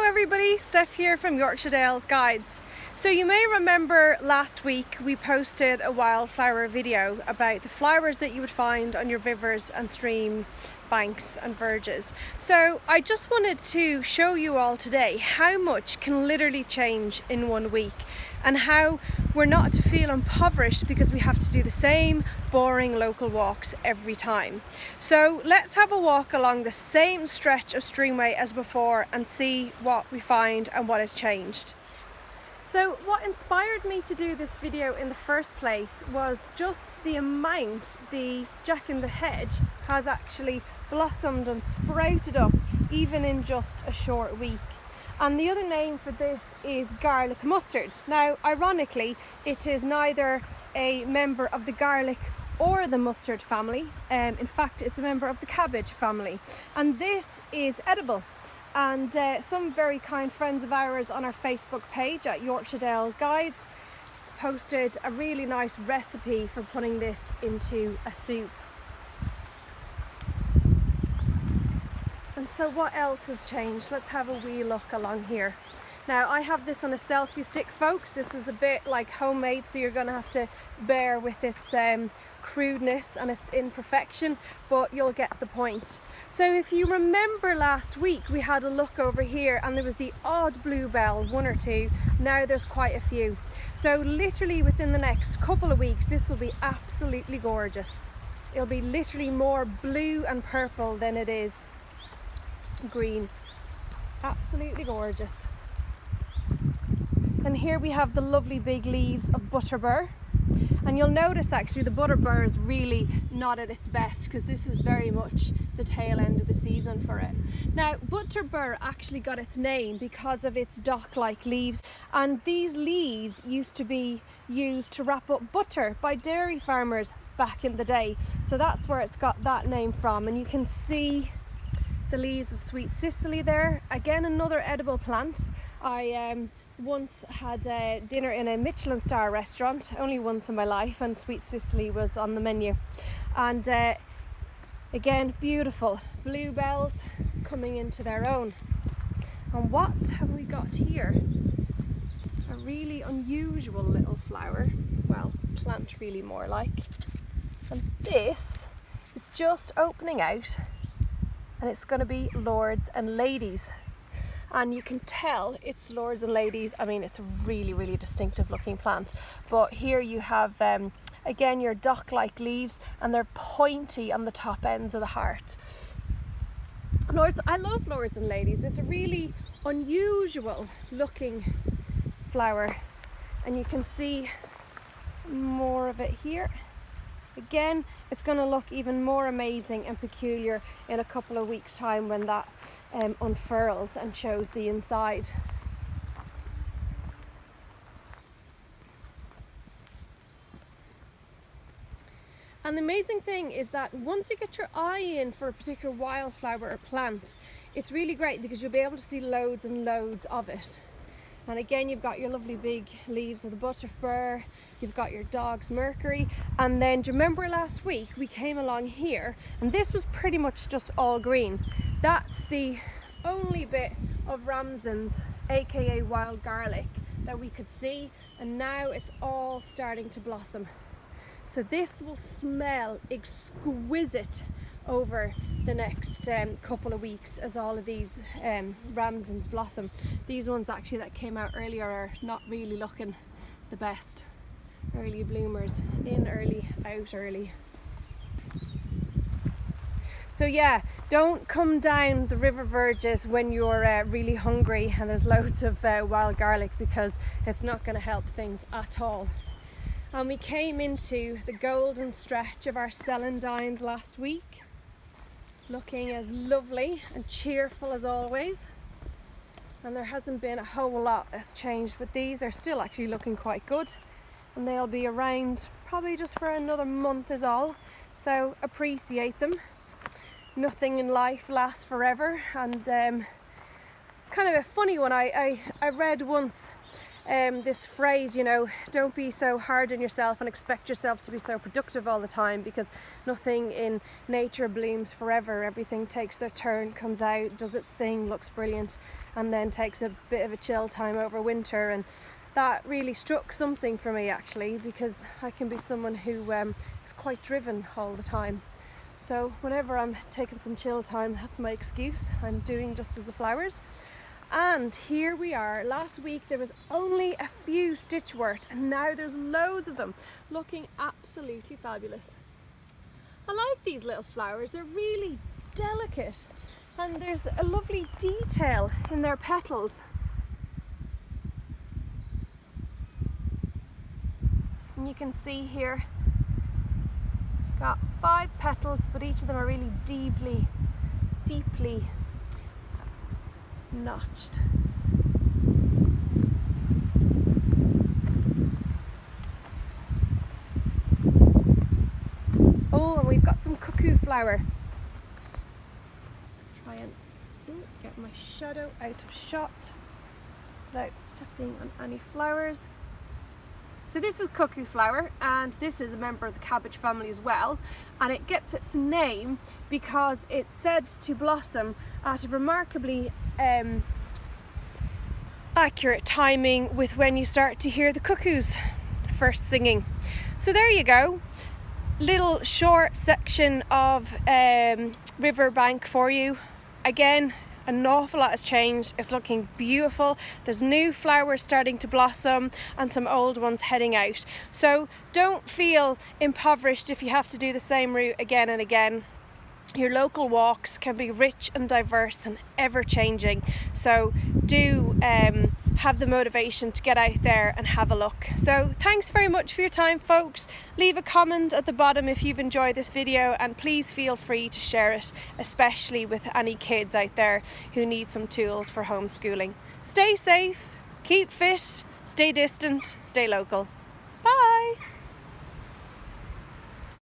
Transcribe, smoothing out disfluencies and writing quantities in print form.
everybody, Steph here from Yorkshire Dales Guides. So you may remember last week we posted a wildflower video about the flowers that you would find on your rivers and stream banks and verges. So I just wanted to show you all today how much can literally change in 1 week and how we're not to feel impoverished because we have to do the same boring local walks every time. So let's have a walk along the same stretch of streamway as before and see what we find and what has changed. So what inspired me to do this video in the first place was just the amount the Jack in the Hedge has actually blossomed and sprouted up even in just a short week. And the other name for this is garlic mustard. Now, ironically, it is neither a member of the garlic or the mustard family. In fact, it's a member of the cabbage family. And this is edible. And some very kind friends of ours on our Facebook page at Yorkshire Dales Guides posted a really nice recipe for putting this into a soup. And so what else has changed? Let's have a wee look along here. Now, I have this on a selfie stick, folks. This is a bit like homemade, so you're going to have to bear with its crudeness and its imperfection, but you'll get the point. So if you remember last week, we had a look over here and there was the odd bluebell, one or two. Now there's quite a few. So literally within the next couple of weeks, this will be absolutely gorgeous. It'll be literally more blue and purple than it is green. Absolutely gorgeous. And here we have the lovely big leaves of Butterbur. And you'll notice actually the Butterbur is really not at its best because this is very much the tail end of the season for it. Now, Butterbur actually got its name because of its dock-like leaves, and these leaves used to be used to wrap up butter by dairy farmers back in the day. So that's where it's got that name from. And you can see the leaves of sweet cicely there. Again, another edible plant. I once had dinner in a Michelin star restaurant, only once in my life, and sweet cicely was on the menu. And again, beautiful bluebells coming into their own. And what have we got here? A really unusual little flower, well, plant really more like. And this is just opening out, and it's going to be lords and ladies. And you can tell it's lords and ladies. I mean, it's a really, really distinctive looking plant. But here you have, again, your dock-like leaves, and they're pointy on the top ends of the heart. Lords, I love lords and ladies. It's a really unusual looking flower. And you can see more of it here. Again, it's going to look even more amazing and peculiar in a couple of weeks' time when that unfurls and shows the inside. And the amazing thing is that once you get your eye in for a particular wildflower or plant, it's really great because you'll be able to see loads and loads of it. And again, you've got your lovely big leaves of the Butterbur, you've got your dog's Mercury, and then do you remember last week we came along here and this was pretty much just all green. That's the only bit of Ramson's, aka wild garlic, that we could see, and now it's all starting to blossom. So this will smell exquisite over the next couple of weeks as all of these Ramsons blossom. These ones actually that came out earlier are not really looking the best. Early bloomers, in early, out early. So yeah, don't come down the river verges when you're really hungry and there's loads of wild garlic, because it's not going to help things at all. And we came into the golden stretch of our celandines last week, looking as lovely and cheerful as always. And there hasn't been a whole lot that's changed, but these are still actually looking quite good. And they'll be around probably just for another month is all. So appreciate them. Nothing in life lasts forever. And it's kind of a funny one. I read once this phrase, you know, don't be so hard on yourself and expect yourself to be so productive all the time, because nothing in nature blooms forever. Everything takes their turn, comes out, does its thing, looks brilliant, and then takes a bit of a chill time over winter. And that really struck something for me actually, because I can be someone who is quite driven all the time. So whenever I'm taking some chill time, that's my excuse. I'm doing just as the flowers. And here we are. Last week there was only a few stitchwort, and now there's loads of them, looking absolutely fabulous. I like these little flowers, they're really delicate, and there's a lovely detail in their petals. And you can see here, got 5 petals, but each of them are really deeply notched. Oh, and we've got some cuckoo flower. Try and get my shadow out of shot without stepping on any flowers. So this is cuckoo flower, and this is a member of the cabbage family as well, and it gets its name because it's said to blossom at a remarkably accurate timing with when you start to hear the cuckoos first singing. So there you go, little short section of riverbank for you. Again, an awful lot has changed. It's looking beautiful. There's new flowers starting to blossom and some old ones heading out. So don't feel impoverished if you have to do the same route again and again. Your local walks can be rich and diverse and ever changing. So do have the motivation to get out there and have a look. So thanks very much for your time, folks. Leave a comment at the bottom if you've enjoyed this video, and please feel free to share it, especially with any kids out there who need some tools for homeschooling. Stay safe, keep fit, stay distant, stay local. Bye!